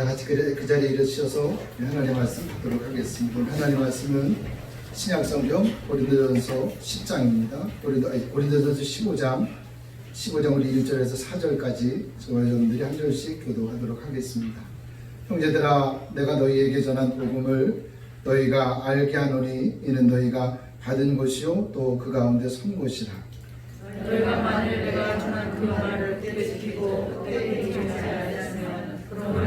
같이 그 자리에 일어서셔서 하나님의 말씀 듣도록 하겠습니다. 하나님의 말씀은 신약성경 고린도전서 10장입니다. 고린도전서 15장 우리 1절에서 4절까지 저와 여러분들이 한 절씩 교도하도록 하겠습니다. 형제들아, 내가 너희에게 전한 복음을 너희가 알게 하노니 이는 너희가 받은 것이요 또 그 가운데 선 것이라. 너희가 만일 내가 전한 그 말을 그때 지키고 그때 이기지 아니하였으면 그러므로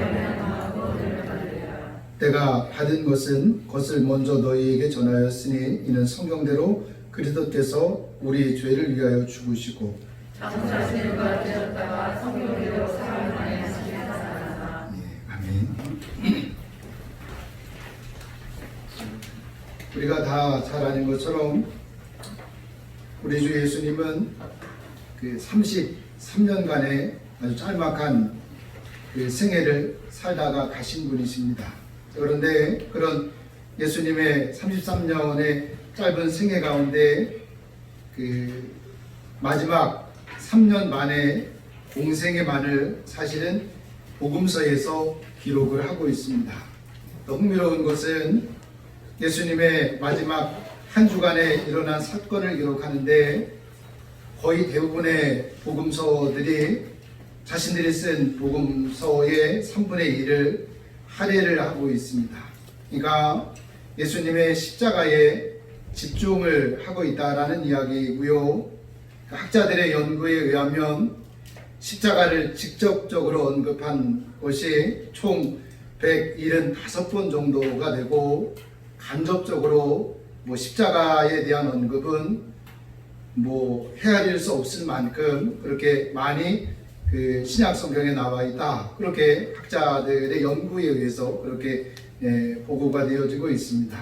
내가 받은 것을 먼저 너희에게 전하였으니 이는 성경대로 그리스도께서 우리 죄를 위하여 죽으시고 장차 죄가 되었다가 성경대로 사람 안에 살아나사. 아멘. 우리가 다 잘 아는 것처럼 우리 주 예수님은 그 33년간의 아주 짤막한 그 생애를 살다가 가신 분이십니다. 그런데 그런 예수님의 33년의 짧은 생애 가운데 그 마지막 3년 만에 공생애만을 사실은 복음서에서 기록을 하고 있습니다. 더 흥미로운 것은 예수님의 마지막 한 주간에 일어난 사건을 기록하는데 거의 대부분의 복음서들이 자신들이 쓴 복음서의 3분의 1을 할애를 하고 있습니다. 그러니까 예수님의 십자가에 집중을 하고 있다라는 이야기이고요. 학자들의 연구에 의하면 십자가를 직접적으로 언급한 것이 총 175번 정도가 되고 간접적으로 십자가에 대한 언급은 헤아릴 수 없을 만큼 그렇게 많이 그 신약 성경에 나와 있다. 그렇게 학자들의 연구에 의해서 그렇게 보고가 되어지고 있습니다.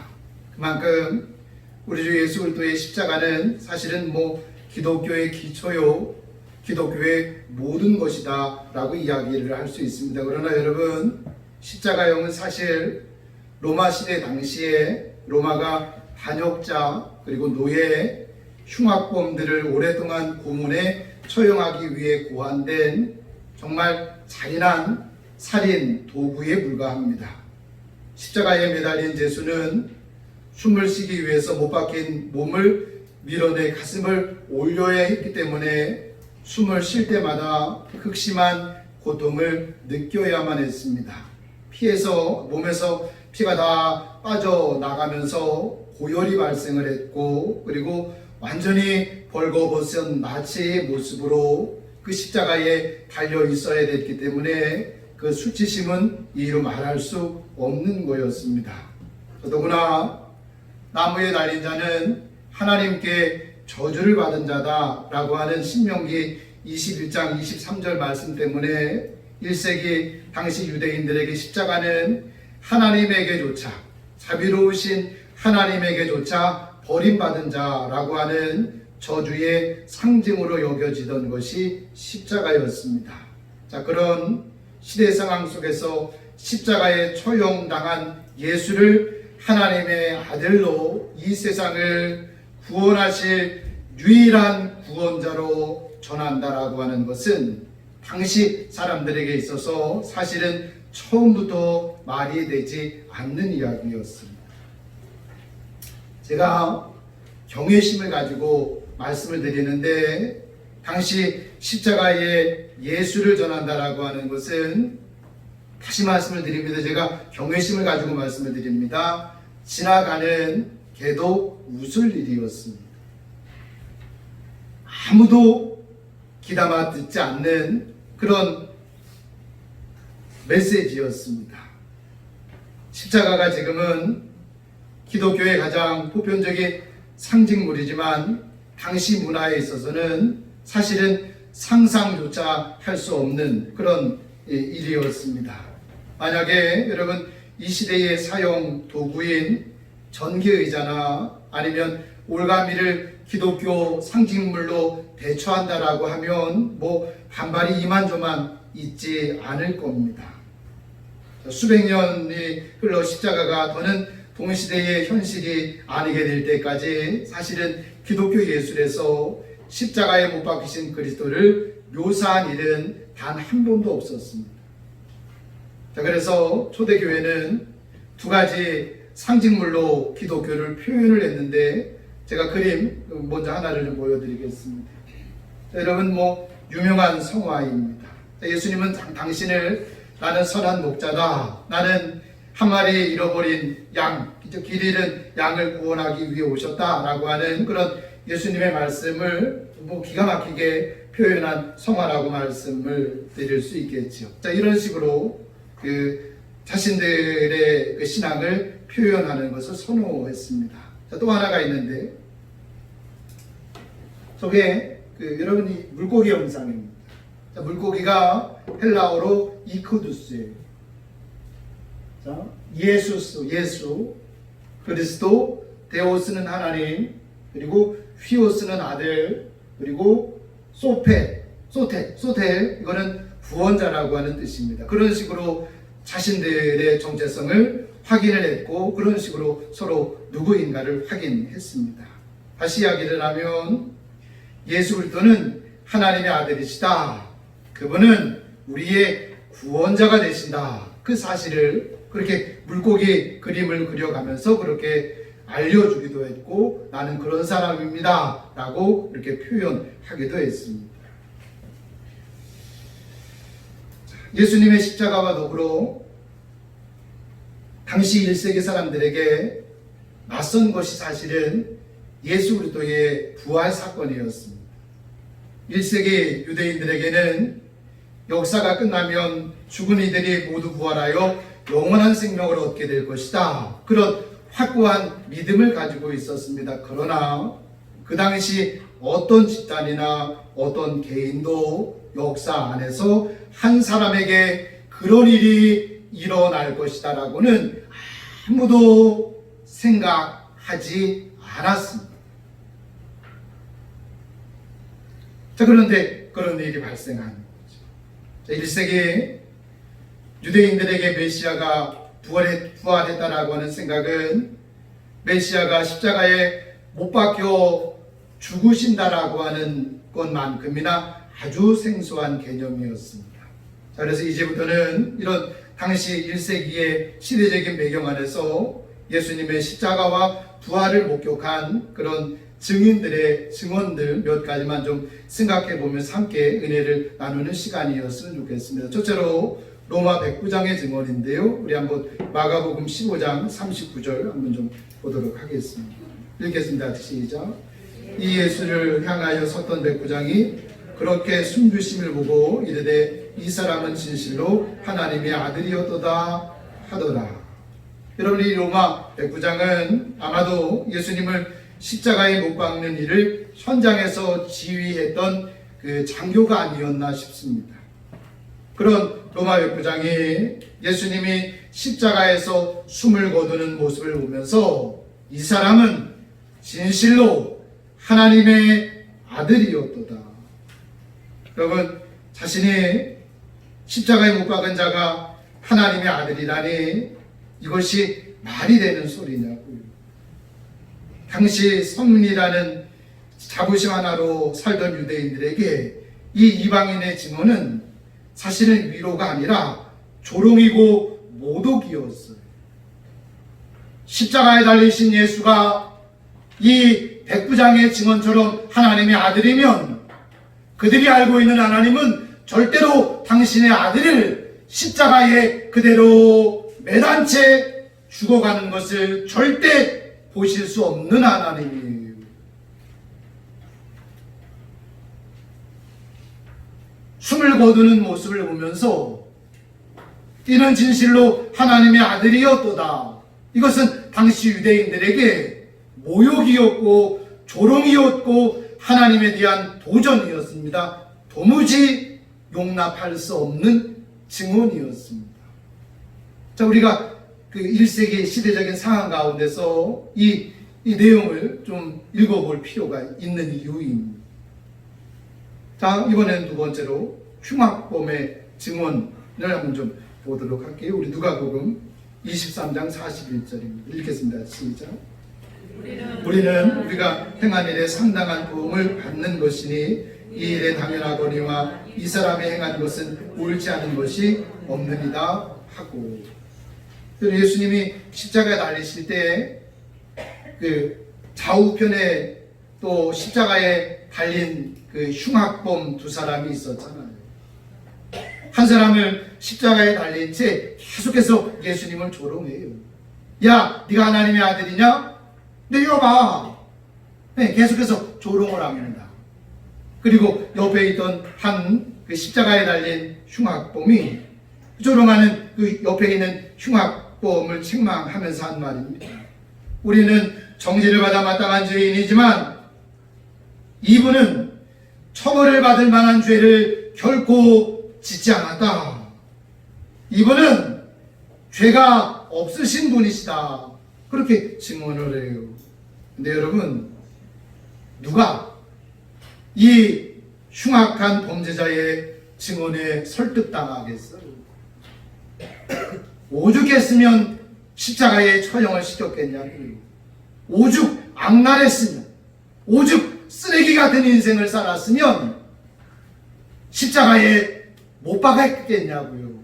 그만큼 우리 주 예수 그리스도의 십자가는 사실은 기독교의 기초요, 기독교의 모든 것이다 라고 이야기를 할 수 있습니다. 그러나 여러분, 십자가형은 사실 로마 시대 당시에 로마가 반역자 그리고 노예, 흉악범들을 오랫동안 고문해 처형하기 위해 고안된 정말 잔인한 살인 도구에 불과합니다. 십자가에 매달린 예수는 숨을 쉬기 위해서 못 박힌 몸을 밀어내 가슴을 올려야 했기 때문에 숨을 쉴 때마다 극심한 고통을 느껴야만 했습니다. 몸에서 피가 다 빠져나가면서 고열이 발생을 했고, 그리고 완전히 벌거벗은 마치의 모습으로 그 십자가에 달려 있어야 됐기 때문에 그 수치심은 이루 말할 수 없는 거였습니다. 더더구나 나무에 달린 자는 하나님께 저주를 받은 자다라고 하는 신명기 21장 23절 말씀 때문에 1세기 당시 유대인들에게 십자가는 하나님에게조차, 자비로우신 하나님에게조차 버림받은 자라고 하는 저주의 상징으로 여겨지던 것이 십자가였습니다. 자, 그런 시대 상황 속에서 십자가에 처형당한 예수를 하나님의 아들로 이 세상을 구원하실 유일한 구원자로 전한다라고 하는 것은 당시 사람들에게 있어서 사실은 처음부터 말이 되지 않는 이야기였습니다. 제가 경외심을 가지고 말씀을 드리는데, 당시 십자가에 예수를 전한다라고 하는 것은, 다시 말씀을 드립니다. 제가 경외심을 가지고 말씀을 드립니다. 지나가는 개도 웃을 일이었습니다. 아무도 귀담아 듣지 않는 그런 메시지였습니다. 십자가가 지금은 기독교의 가장 보편적인 상징물이지만 당시 문화에 있어서는 사실은 상상조차 할 수 없는 그런 일이었습니다. 만약에 여러분 이 시대의 사용 도구인 전기의자나 아니면 올가미를 기독교 상징물로 대처한다라고 하면 반발이 이만저만 있지 않을 겁니다. 수백 년이 흘러 십자가가 더는 동시대의 현실이 아니게 될 때까지 사실은 기독교 예술에서 십자가에 못 박히신 그리스도를 묘사한 일은 단 한 번도 없었습니다. 자, 그래서 초대교회는 두 가지 상징물로 기독교를 표현을 했는데 제가 그림 먼저 하나를 좀 보여드리겠습니다. 자, 여러분 유명한 성화입니다. 자, 예수님은 당신을 나는 선한 목자다. 나는 한 마리 잃어버린 양, 길 잃은 양을 구원하기 위해 오셨다라고 하는 그런 예수님의 말씀을 기가 막히게 표현한 성화라고 말씀을 드릴 수 있겠죠. 자, 이런 식으로 자신들의 신앙을 표현하는 것을 선호했습니다. 자, 또 하나가 있는데 저게 여러분이 물고기 형상입니다. 자, 물고기가 헬라어로 이코두스예요. 자, 예수, 그리스도, 데오스는 하나님, 그리고 휘오스는 아들, 그리고 소텔, 이거는 구원자라고 하는 뜻입니다. 그런 식으로 자신들의 정체성을 확인을 했고 그런 식으로 서로 누구인가를 확인했습니다. 다시 이야기를 하면 예수 그리스도는 하나님의 아들이시다. 그분은 우리의 구원자가 되신다. 그 사실을 그렇게 물고기 그림을 그려가면서 그렇게 알려주기도 했고 나는 그런 사람입니다 라고 이렇게 표현하기도 했습니다. 예수님의 십자가와 더불어 당시 1세기 사람들에게 낯선 것이 사실은 예수 그리스도의 부활 사건이었습니다. 1세기 유대인들에게는 역사가 끝나면 죽은 이들이 모두 부활하여 영원한 생명을 얻게 될 것이다. 그런 확고한 믿음을 가지고 있었습니다. 그러나 그 당시 어떤 집단이나 어떤 개인도 역사 안에서 한 사람에게 그런 일이 일어날 것이다 라고는 아무도 생각하지 않았습니다. 자, 그런데 그런 일이 발생한 거죠. 1세기 유대인들에게 메시아가 부활했다라고 하는 생각은 메시아가 십자가에 못 박혀 죽으신다라고 하는 것만큼이나 아주 생소한 개념이었습니다. 자, 그래서 이제부터는 이런 당시 1세기의 시대적인 배경 안에서 예수님의 십자가와 부활을 목격한 그런 증인들의 증언들 몇 가지만 좀 생각해 보면서 함께 은혜를 나누는 시간이었으면 좋겠습니다. 첫째로 로마 109장의 증언인데요. 우리 한번 마가복음 15장 39절 한번 좀 보도록 하겠습니다. 읽겠습니다. 시작. 이 예수를 향하여 섰던 백부장이 그렇게 숨주심을 보고 이르되 이 사람은 진실로 하나님의 아들이었도다 하더라. 여러분, 이 로마 백부장은 아마도 예수님을 십자가에 못 박는 일을 현장에서 지휘했던 그 장교가 아니었나 싶습니다. 그런 로마 백부장이 예수님이 십자가에서 숨을 거두는 모습을 보면서 이 사람은 진실로 하나님의 아들이었도다. 여러분, 자신이 십자가에 못 박은 자가 하나님의 아들이라니 이것이 말이 되는 소리냐고요. 당시 성민이라는 자부심 하나로 살던 유대인들에게 이 이방인의 증언은 사실은 위로가 아니라 조롱이고 모독이었어요. 십자가에 달리신 예수가 이 백부장의 증언처럼 하나님의 아들이면 그들이 알고 있는 하나님은 절대로 당신의 아들을 십자가에 그대로 매단 채 죽어가는 것을 절대 보실 수 없는 하나님이에요. 숨을 거두는 모습을 보면서 이는 진실로 하나님의 아들이었도다. 이것은 당시 유대인들에게 모욕이었고 조롱이었고 하나님에 대한 도전이었습니다. 도무지 용납할 수 없는 증언이었습니다. 자, 우리가 그 1세기 시대적인 상황 가운데서 이 내용을 좀 읽어볼 필요가 있는 이유입니다. 자, 이번엔 두 번째로 흉악범의 증언을 한번 좀 보도록 할게요. 우리 누가복음 23장 41절입니다. 읽겠습니다. 시작. 우리는 우리가 행한 일에 상당한 도움을 받는 것이니 이 일에 당연하거니와 이 사람이 행한 것은 옳지 않은 것이 없느니라 하고. 예수님이 십자가에 달리실 때 그 좌우편에 또 십자가에 달린 그 흉악범 두 사람이 있었잖아요. 한 사람을 십자가에 달린 채 계속해서 예수님을 조롱해요. 야, 네가 하나님의 아들이냐? 내려봐. 네, 계속해서 조롱을 합니다. 그리고 옆에 있던 한 그 십자가에 달린 흉악범이 조롱하는 그 옆에 있는 흉악범을 책망하면서 한 말입니다. 우리는 정죄를 받아 마땅한 죄인이지만 이분은 처벌을 받을 만한 죄를 결코 짓지 않았다. 이분은 죄가 없으신 분이시다. 그렇게 증언을 해요. 근데 여러분, 누가 이 흉악한 범죄자의 증언에 설득당하겠어요? 오죽했으면 십자가에 처형을 시켰겠냐고요. 오죽 악랄했으면, 오죽 쓰레기 같은 인생을 살았으면 십자가에 못 박았겠냐고요.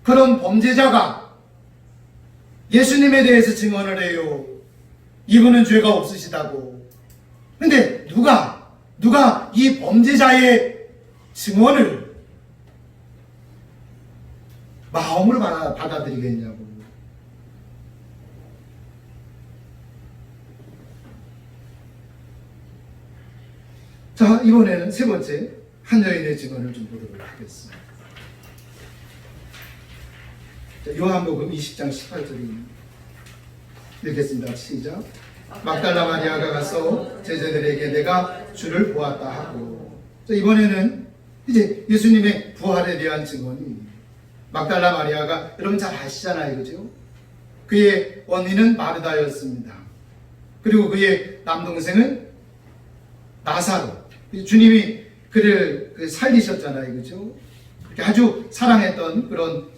그런 범죄자가 예수님에 대해서 증언을 해요. 이분은 죄가 없으시다고. 근데 누가 이 범죄자의 증언을 마음으로 받아들이겠냐고. 자, 이번에는 세 번째 한 여인의 증언을 좀 보도록 하겠습니다. 요한복음 20장 18절입니다. 읽겠습니다. 시작. 막달라 마리아가 가서 제자들에게 내가 주를 보았다 하고. 자, 이번에는 이제 예수님의 부활에 대한 증언이, 막달라 마리아가 여러분 잘 아시잖아요, 그죠? 그의 언니는 마르다였습니다. 그리고 그의 남동생은 나사로. 주님이 그를 살리셨잖아요, 그죠? 아주 사랑했던 그런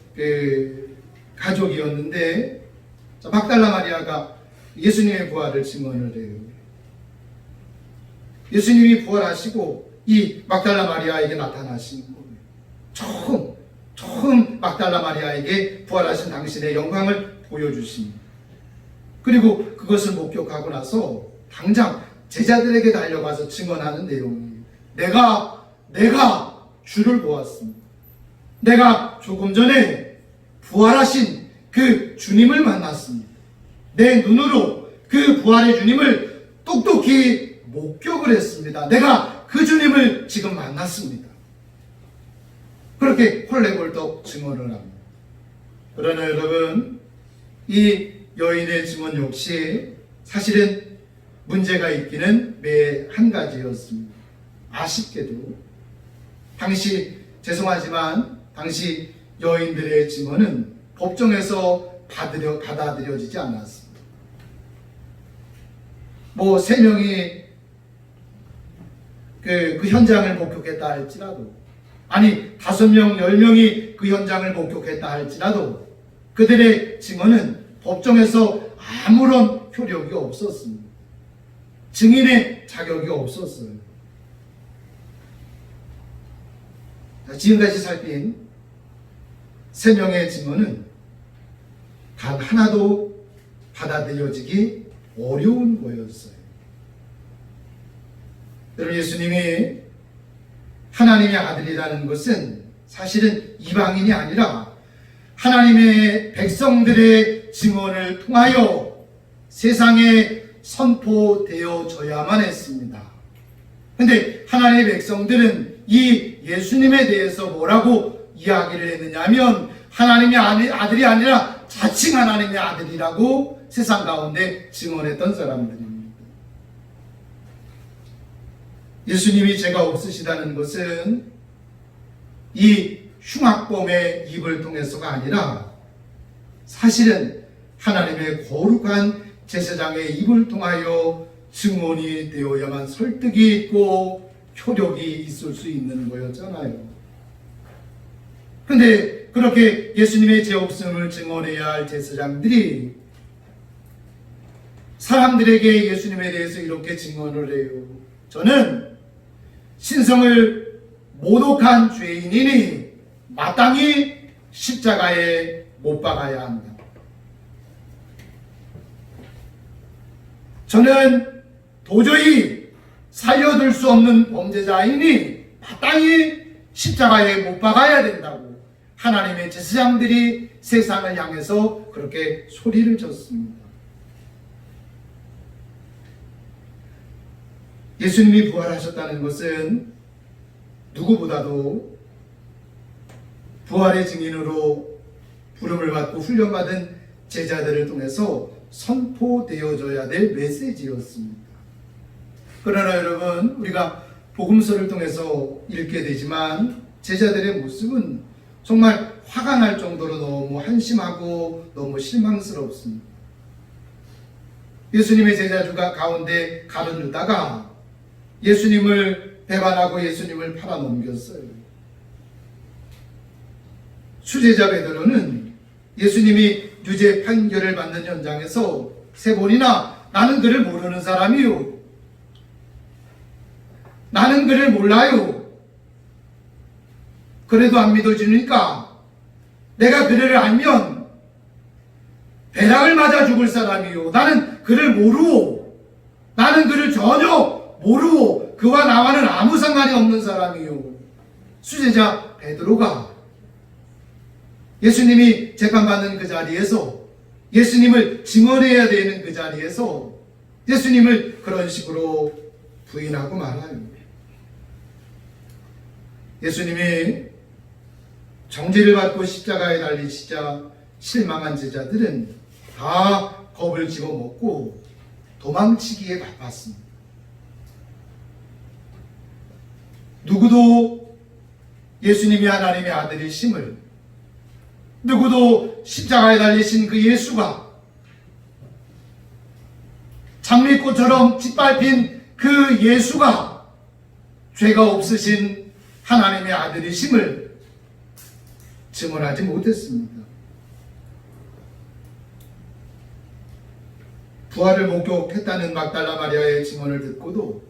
가족이었는데, 막달라 마리아가 예수님의 부활을 증언을 해요. 예수님이 부활하시고 이 막달라 마리아에게 나타나신 거예요. 처음 막달라 마리아에게 부활하신 당신의 영광을 보여주십니다. 그리고 그것을 목격하고 나서 당장 제자들에게 달려가서 증언하는 내용이에요. 내가 주를 보았습니다. 내가 조금 전에 부활하신 그 주님을 만났습니다. 내 눈으로 그 부활의 주님을 똑똑히 목격을 했습니다. 내가 그 주님을 지금 만났습니다. 그렇게 헐레벌떡 증언을 합니다. 그러나 여러분, 이 여인의 증언 역시 사실은 문제가 있기는 매 한 가지였습니다. 아쉽게도 죄송하지만 당시 여인들의 증언은 법정에서 받아들여지지 않았습니다. 뭐 3명이 그 현장을 목격했다 할지라도, 아니 5명, 10명이 그 현장을 목격했다 할지라도 그들의 증언은 법정에서 아무런 효력이 없었습니다. 증인의 자격이 없었어요. 지금까지 살핀 3명의 증언은 단 하나도 받아들여지기 어려운 거였어요. 여러분, 예수님이 하나님의 아들이라는 것은 사실은 이방인이 아니라 하나님의 백성들의 증언을 통하여 세상에 선포되어져야만 했습니다. 그런데 하나님의 백성들은 이 예수님에 대해서 뭐라고 이야기를 했느냐 하면 하나님의 아들이 아니라 자칭 하나님의 아들이라고 세상 가운데 증언했던 사람들입니다. 예수님이 죄가 없으시다는 것은 이 흉악범의 입을 통해서가 아니라 사실은 하나님의 거룩한 제사장의 입을 통하여 증언이 되어야만 설득이 있고 효력이 있을 수 있는 거였잖아요. 그런데 그렇게 예수님의 죄 없음을 증언해야 할 제사장들이 사람들에게 예수님에 대해서 이렇게 증언을 해요. 저는 신성을 모독한 죄인이니 마땅히 십자가에 못 박아야 합니다. 저는 도저히 살려둘 수 없는 범죄자이니 마땅히 십자가에 못 박아야 된다고 하나님의 제사장들이 세상을 향해서 그렇게 소리를 쳤습니다. 예수님이 부활하셨다는 것은 누구보다도 부활의 증인으로 부름을 받고 훈련받은 제자들을 통해서 선포되어져야 될 메시지였습니다. 그러나 여러분, 우리가 복음서를 통해서 읽게 되지만 제자들의 모습은 정말 화가 날 정도로 너무 한심하고 너무 실망스럽습니다. 예수님의 제자주가 가운데 가룟 유다가 예수님을 배반하고 예수님을 팔아넘겼어요. 수제자 베드로는 예수님이 유죄 판결을 받는 현장에서 세 번이나 나는 그를 모르는 사람이요, 나는 그를 몰라요, 그래도 안 믿어주니까 내가 그를 알면 배락을 맞아 죽을 사람이요, 나는 그를 모르오, 나는 그를 전혀 모르고 그와 나와는 아무 상관이 없는 사람이요. 수제자 베드로가 예수님이 재판받는 그 자리에서, 예수님을 증언해야 되는 그 자리에서 예수님을 그런 식으로 부인하고 말아요. 예수님이 정죄를 받고 십자가에 달리시자 실망한 제자들은 다 겁을 집어먹고 도망치기에 바빴습니다. 누구도 예수님이 하나님의 아들이심을, 누구도 십자가에 달리신 그 예수가 장미꽃처럼 짓밟힌 그 예수가 죄가 없으신 하나님의 아들이심을 증언하지 못했습니다. 부활을 목격했다는 막달라 마리아의 증언을 듣고도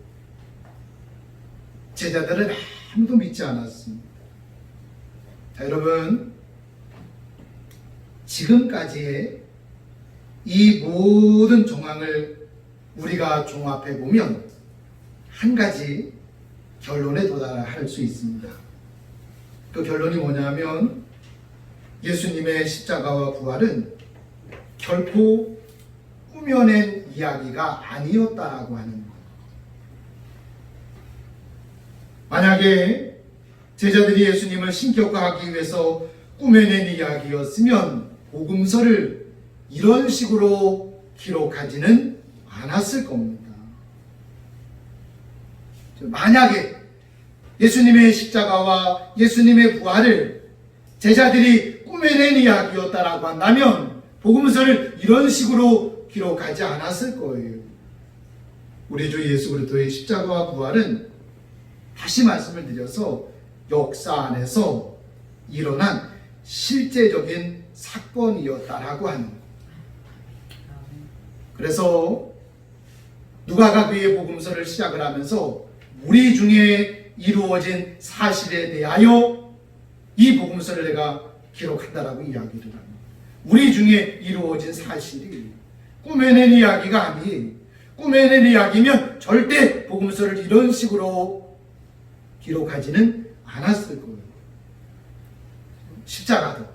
제자들은 아무도 믿지 않았습니다. 자, 여러분, 지금까지의 이 모든 정황을 우리가 종합해 보면 한 가지 결론에 도달할 수 있습니다. 그 결론이 뭐냐면 예수님의 십자가와 부활은 결코 꾸며낸 이야기가 아니었다라고 하는 것. 만약에 제자들이 예수님을 신격화하기 위해서 꾸며낸 이야기였으면 복음서를 이런 식으로 기록하지는 않았을 겁니다. 만약에 예수님의 십자가와 예수님의 부활을 제자들이 꾸며낸 이야기였다라고 한다면 복음서를 이런 식으로 기록하지 않았을 거예요. 우리 주 예수 그리스도의 십자가와 부활은 다시 말씀을 드려서 역사 안에서 일어난 실제적인 사건이었다라고 하는 것. 그래서 누가가 그의 복음서를 시작을 하면서 우리 중에 이루어진 사실에 대하여 이 복음서를 내가 기록한다라고 이야기를 합니다. 우리 중에 이루어진 사실이 꾸며낸 이야기가 아니에요. 꾸며낸 이야기면 절대 복음서를 이런 식으로 기록하지는 않았을 거예요. 십자가도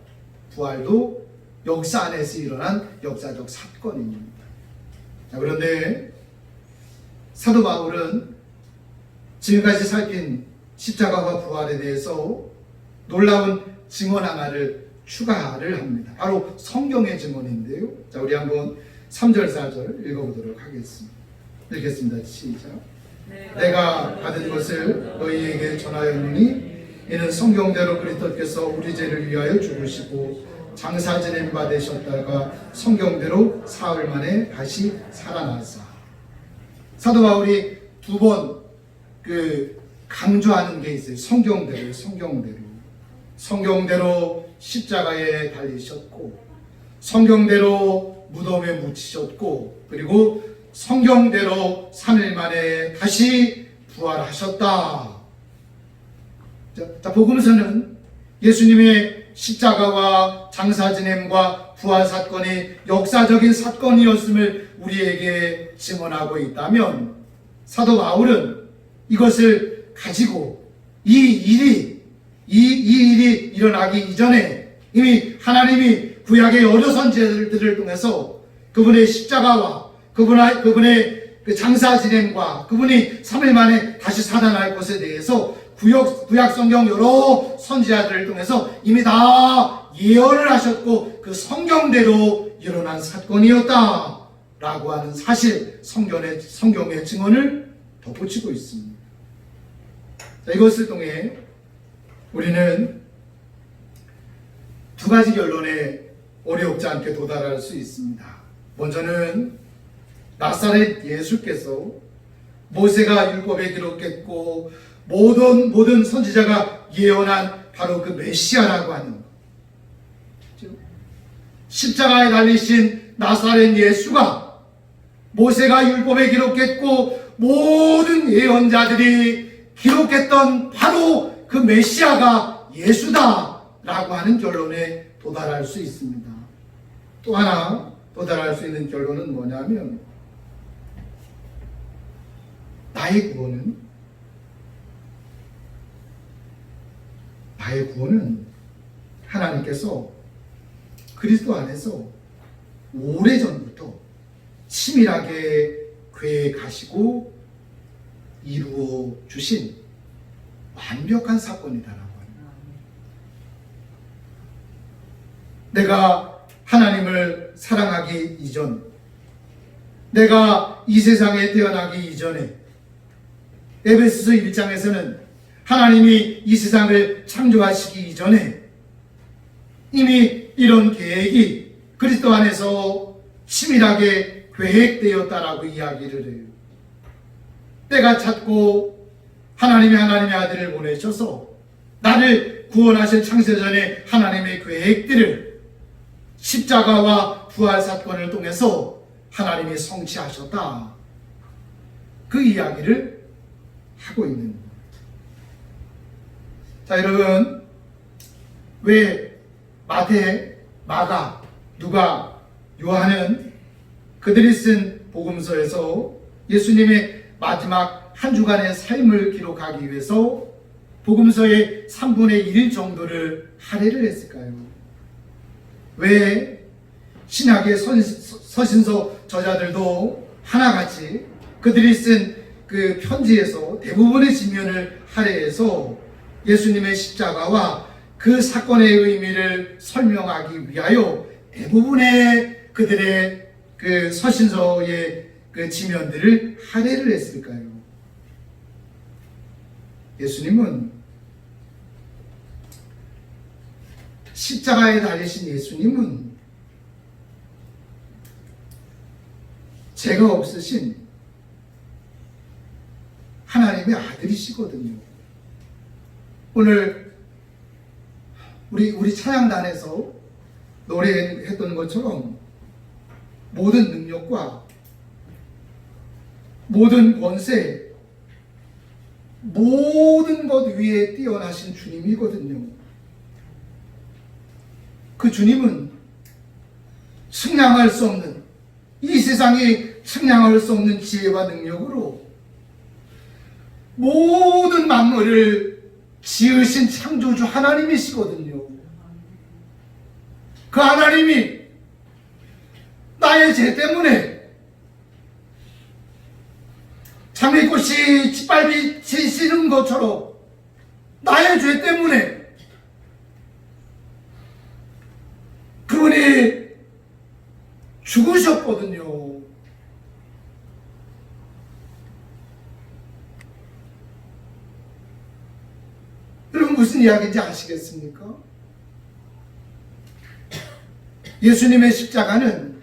부활도 역사 안에서 일어난 역사적 사건입니다. 자, 그런데 사도 바울은 지금까지 살핀 십자가와 부활에 대해서 놀라운 증언 하나를 추가를 합니다. 바로 성경의 증언인데요. 자, 우리 한번 3절 4절 읽어보도록 하겠습니다. 읽겠습니다. 시작. 내가 받은 것을 너희에게 전하였노니 이는 성경대로 그리스도께서 우리 죄를 위하여 죽으시고 장사 지낸 바 되셨다가 성경대로 사흘 만에 다시 살아나사. 사도 바울이 두 번 강조하는 게 있어요. 성경대로 십자가에 달리셨고, 성경대로 무덤에 묻히셨고, 그리고 성경대로 3일 만에 다시 부활하셨다. 자, 복음서는 예수님의 십자가와 장사 지냄과 부활 사건이 역사적인 사건이었음을 우리에게 증언하고 있다면, 사도 바울은 이것을 가지고 이 일이 일어나기 이전에 이미 하나님이 구약의 여러 선지자들을 통해서 그분의 십자가와 그분의 그 장사 진행과 그분이 3일 만에 다시 살아날 것에 대해서 구약 성경 여러 선지자들을 통해서 이미 다 예언을 하셨고 그 성경대로 일어난 사건이었다라고 하는 사실, 성경의 증언을 덧붙이고 있습니다. 자, 이것을 통해 우리는 두 가지 결론에 어렵지 않게 도달할 수 있습니다. 먼저는 나사렛 예수께서 모세가 율법에 기록했고 모든 선지자가 예언한 바로 그 메시아라고 하는 것. 십자가에 달리신 나사렛 예수가 모세가 율법에 기록했고 모든 예언자들이 기록했던 바로 그 메시아가 예수다라고 하는 결론에 도달할 수 있습니다. 또 하나 도달할 수 있는 결론은 뭐냐면, 나의 구원은 하나님께서 그리스도 안에서 오래전부터 치밀하게 계획하시고 이루어 주신 완벽한 사건이다라고 합니다. 내가 하나님을 사랑하기 이전, 내가 이 세상에 태어나기 이전에, 에베소서 1장에서는 하나님이 이 세상을 창조하시기 이전에 이미 이런 계획이 그리스도 안에서 치밀하게 계획되었다라고 이야기를 해요. 때가 찼고 하나님의 아들을 보내셔서 나를 구원하실 창세전에 하나님의 계획들을 십자가와 부활 사건을 통해서 하나님이 성취하셨다, 그 이야기를 하고 있는 거예요. 자, 여러분, 왜 마태, 마가, 누가, 요한은 그들이 쓴 복음서에서 예수님의 마지막 한 주간의 삶을 기록하기 위해서 복음서의 3분의 1 정도를 할애를 했을까요? 왜 신약의 서신서 저자들도 하나같이 그들이 쓴 그 편지에서 대부분의 지면을 할애해서 예수님의 십자가와 그 사건의 의미를 설명하기 위하여 대부분의 그들의 그 서신서의 그 지면들을 할애를 했을까요? 예수님은, 십자가에 달리신 예수님은 죄가 없으신 하나님의 아들이시거든요. 오늘 우리 찬양단에서 노래했던 것처럼 모든 능력과 모든 권세, 모든 것 위에 뛰어나신 주님이거든요. 그 주님은 측량할 수 없는, 이 세상이 측량할 수 없는 지혜와 능력으로 모든 만물을 지으신 창조주 하나님이시거든요. 그 하나님이 나의 죄 때문에 장미꽃이 짓밟이 지시는 것처럼 나의 죄 때문에 그분이 죽으셨거든요. 여러분, 무슨 이야기인지 아시겠습니까? 예수님의 십자가는,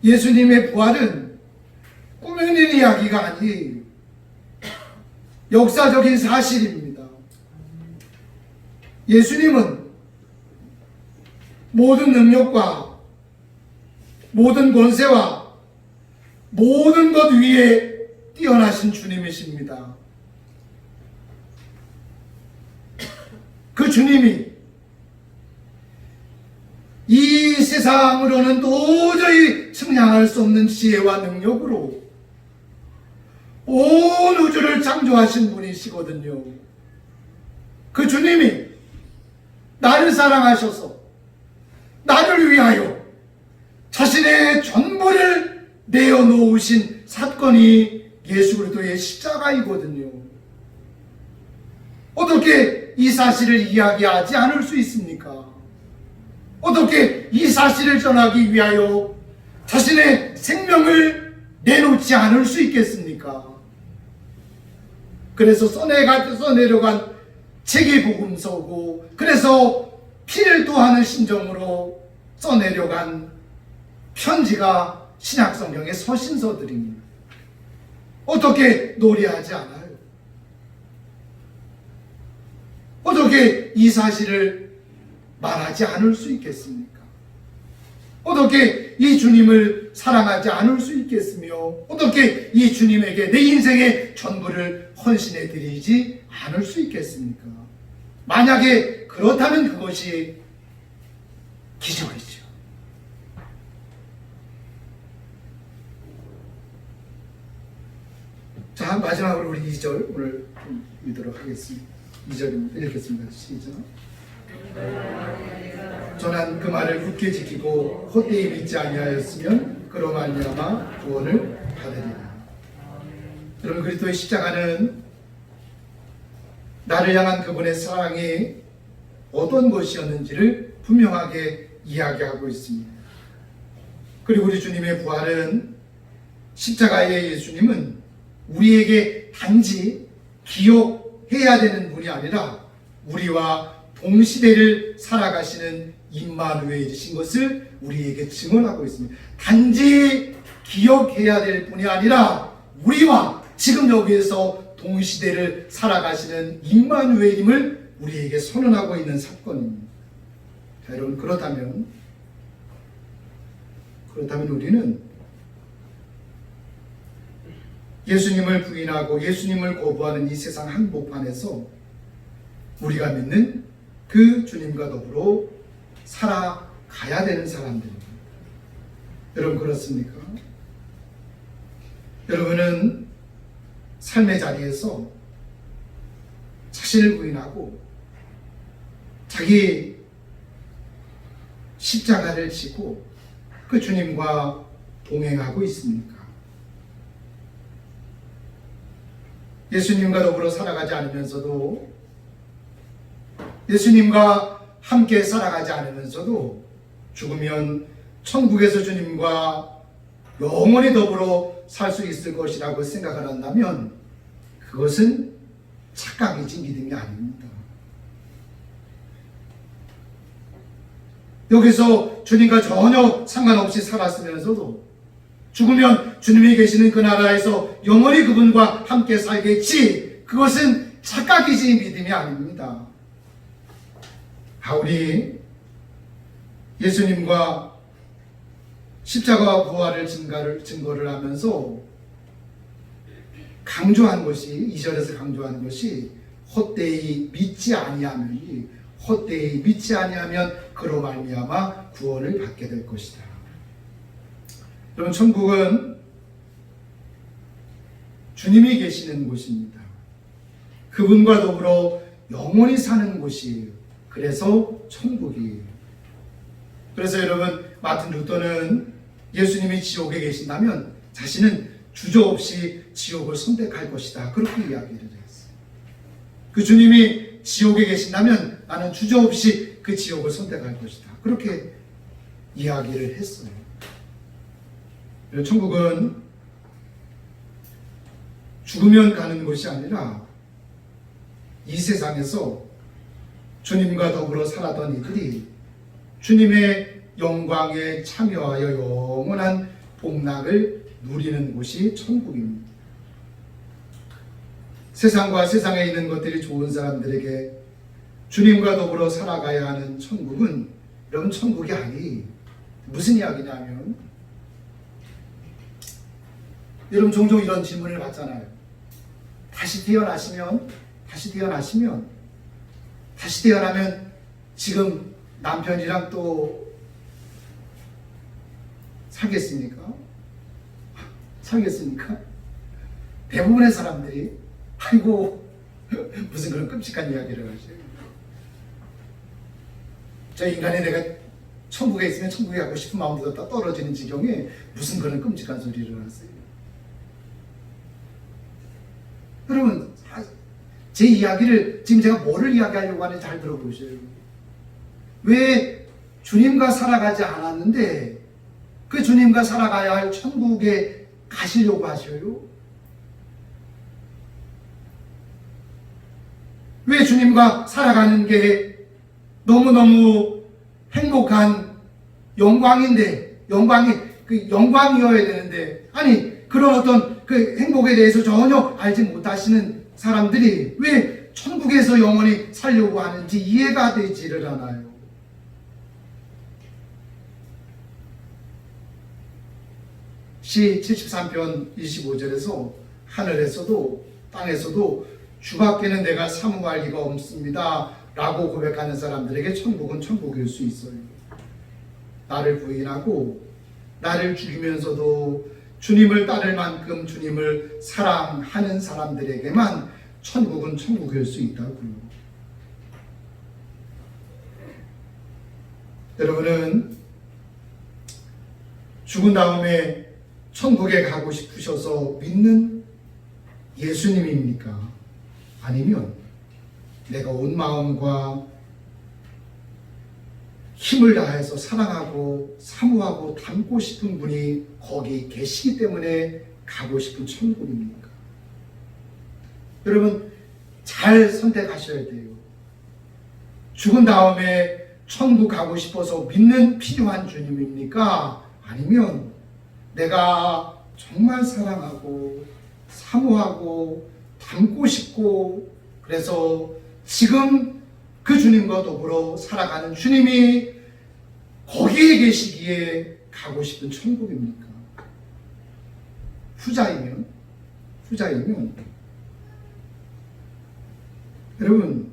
예수님의 부활은 꾸며낸 이야기가 아닌 역사적인 사실입니다. 예수님은 모든 능력과 모든 권세와 모든 것 위에 뛰어나신 주님이십니다. 그 주님이 이 세상으로는 도저히 측량할 수 없는 지혜와 능력으로 온 우주를 창조하신 분이시거든요. 그 주님이 나를 사랑하셔서 나를 위하여 자신의 전부를 내어놓으신 사건이 예수 그리스도의 십자가이거든요. 어떻게 이 사실을 이야기하지 않을 수 있습니까? 어떻게 이 사실을 전하기 위하여 자신의 생명을 내놓지 않을 수 있겠습니까? 그래서 써내려간 책이 복음서고, 그래서 피를 토하는 심정으로 써내려간 편지가 신약성경의 서신서들입니다. 어떻게 노래하지 않아요? 어떻게 이 사실을 말하지 않을 수 있겠습니까? 어떻게 이 주님을 사랑하지 않을 수 있겠으며, 어떻게 이 주님에게 내 인생의 전부를 헌신해 드리지 않을 수 있겠습니까? 만약에 그렇다면 그것이 기적이죠. 자, 마지막으로 우리 2절 오늘 좀 읽도록 하겠습니다. 2절입니다. 읽겠습니다. 시작. 저는 그 말을 굳게 지키고 헛되이 믿지 아니하였으면 그로 말미암아 구원을 받으리라. 여러분, 그리스도의 십자가는 나를 향한 그분의 사랑이 어떤 것이었는지를 분명하게 이야기하고 있습니다. 그리고 우리 주님의 부활은, 십자가의 예수님은 우리에게 단지 기억해야 되는 분이 아니라 우리와 동시대를 살아가시는 임마누엘이신 것을 우리에게 증언하고 있습니다. 단지 기억해야 될 뿐이 아니라 우리와 지금 여기에서 동시대를 살아가시는 임마누엘임을 우리에게 선언하고 있는 사건입니다. 자, 여러분, 그렇다면 우리는 예수님을 부인하고 예수님을 거부하는 이 세상 한복판에서 우리가 믿는 그 주님과 더불어 살아가야 되는 사람들입니다. 여러분, 그렇습니까? 여러분은 삶의 자리에서 자신을 부인하고 자기 십자가를 지고 그 주님과 동행하고 있습니까? 예수님과 더불어 살아가지 않으면서도, 예수님과 함께 살아가지 않으면서도 죽으면 천국에서 주님과 영원히 더불어 살 수 있을 것이라고 생각을 한다면 그것은 착각이지 믿음이 아닙니다. 여기서 주님과 전혀 상관없이 살았으면서도 죽으면 주님이 계시는 그 나라에서 영원히 그분과 함께 살겠지, 그것은 착각이지 믿음이 아닙니다. 우리 예수님과 십자가와 부활을 증거를 하면서 강조한 것이, 2절에서 강조한 것이 헛되이 믿지 아니하면 그로 말미암아 구원을 받게 될 것이다. 여러분, 천국은 주님이 계시는 곳입니다. 그분과 더불어 영원히 사는 곳이에요. 그래서 천국이에요. 그래서 여러분, 마틴 루터는 예수님이 지옥에 계신다면 자신은 주저없이 지옥을 선택할 것이다, 그렇게 이야기를 했어요. 그 주님이 지옥에 계신다면 나는 주저없이 그 지옥을 선택할 것이다, 그렇게 이야기를 했어요. 천국은 죽으면 가는 곳이 아니라 이 세상에서 주님과 더불어 살았던 이들이 주님의 영광에 참여하여 영원한 복락을 누리는 곳이 천국입니다. 세상과 세상에 있는 것들이 좋은 사람들에게 주님과 더불어 살아가야 하는 천국은, 여러분, 천국이 아니, 무슨 이야기냐면, 여러분, 종종 이런 질문을 받잖아요. 다시 태어나시면 다시 태어나면 지금 남편이랑 또 살겠습니까? 살겠습니까? 대부분의 사람들이 아이고 무슨 그런 끔찍한 이야기를 하죠. 저 인간이 내가 천국에 있으면 천국에 가고 싶은 마음도 다 떨어지는 지경에 무슨 그런 끔찍한 소리를 하세요. 여러분, 제 이야기를 지금 제가 뭐를 이야기하려고 하는지 잘 들어보셔요. 왜 주님과 살아가지 않았는데 그 주님과 살아가야 할 천국에 가시려고 하셔요? 왜 주님과 살아가는 게 너무너무 행복한 영광인데, 영광이어야 되는데, 아니, 그런 어떤 그 행복에 대해서 전혀 알지 못하시는 사람들이 왜 천국에서 영원히 살려고 하는지 이해가 되지를 않아요. 시 73편 25절에서 하늘에서도 땅에서도 주밖에는 내가 사모할 이가 없습니다 라고 고백하는 사람들에게 천국은 천국일 수 있어요. 나를 부인하고 나를 죽이면서도 주님을 따를 만큼 주님을 사랑하는 사람들에게만 천국은 천국일 수 있다고요. 여러분은 죽은 다음에 천국에 가고 싶으셔서 믿는 예수님입니까? 아니면 내가 온 마음과 힘을 다해서 사랑하고 사모하고 닮고 싶은 분이 거기 계시기 때문에 가고 싶은 천국입니까? 여러분 잘 선택하셔야 돼요. 죽은 다음에 천국 가고 싶어서 믿는 필요한 주님입니까? 아니면 내가 정말 사랑하고 사모하고 닮고 싶고 그래서 지금 그 주님과 더불어 살아가는 주님이 거기에 계시기에 가고 싶은 천국입니까? 후자이면 여러분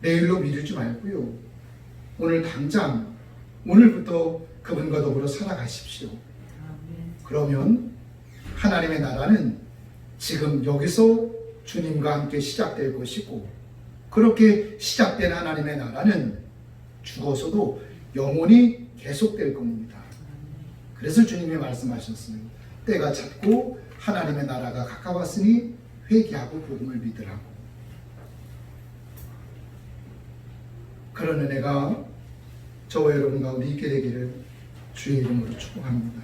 내일로 미루지 말고요. 오늘 당장 오늘부터 그분과 더불어 살아가십시오. 그러면 하나님의 나라는 지금 여기서 주님과 함께 시작될 것이고 그렇게 시작된 하나님의 나라는 죽어서도 영원히 계속될 겁니다. 그래서 주님이 말씀하셨어요. 때가 찼고 하나님의 나라가 가까웠으니 회개하고 복음을 믿으라고. 그런 은혜가 저와 여러분 가운데 있게 되기를 주의 이름으로 축복합니다.